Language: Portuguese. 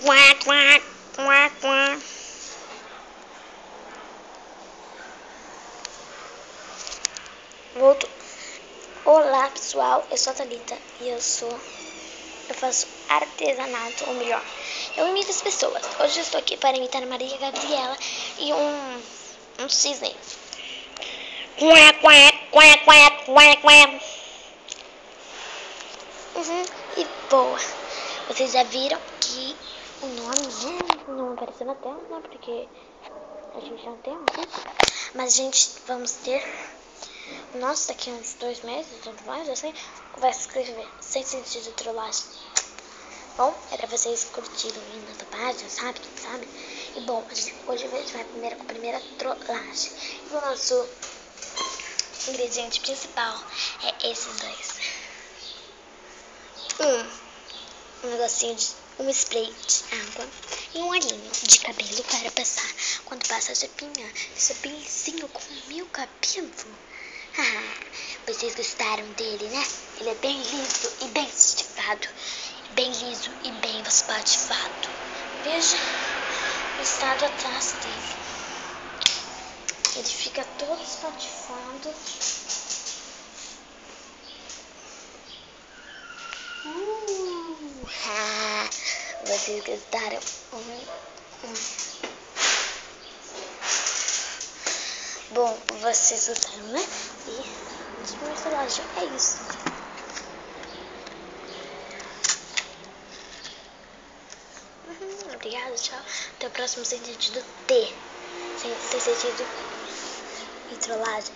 Quá, quá, quá, quá. Voltou. Olá pessoal, eu sou a Thalita e eu faço artesanato, ou melhor, eu imito as pessoas. Hoje eu estou aqui para imitar a Maria Gabriela e um cisne. Quá, quá, quá, quá, quá, quá. E boa, vocês já viram que o nome não apareceu na tela, né? Porque a gente não tem aqui. Mas a gente vamos ter. Nossa, daqui a uns 2 meses, tudo mais, assim, vai escrever sem sentido de trollagem. Bom, é pra vocês curtirem a nossa página, sabe? E bom, hoje a gente vai primeiro com a primeira trollagem. E o nosso ingrediente principal é esses dois. Um negocinho de um spray de água e um olhinho de cabelo para passar. Quando passa a chapinha, esse pincinho com o meu cabelo. Vocês gostaram dele, né? Ele é bem liso e bem estifado. Bem liso e bem espatifado. Veja o estado atrás dele. Ele fica todo espatifado. Vocês gostaram? Bom, vocês gostaram, né? E de minha trollagem é isso. Obrigada, tchau. Até o próximo sem sentido T. Sem sentido e trollagem.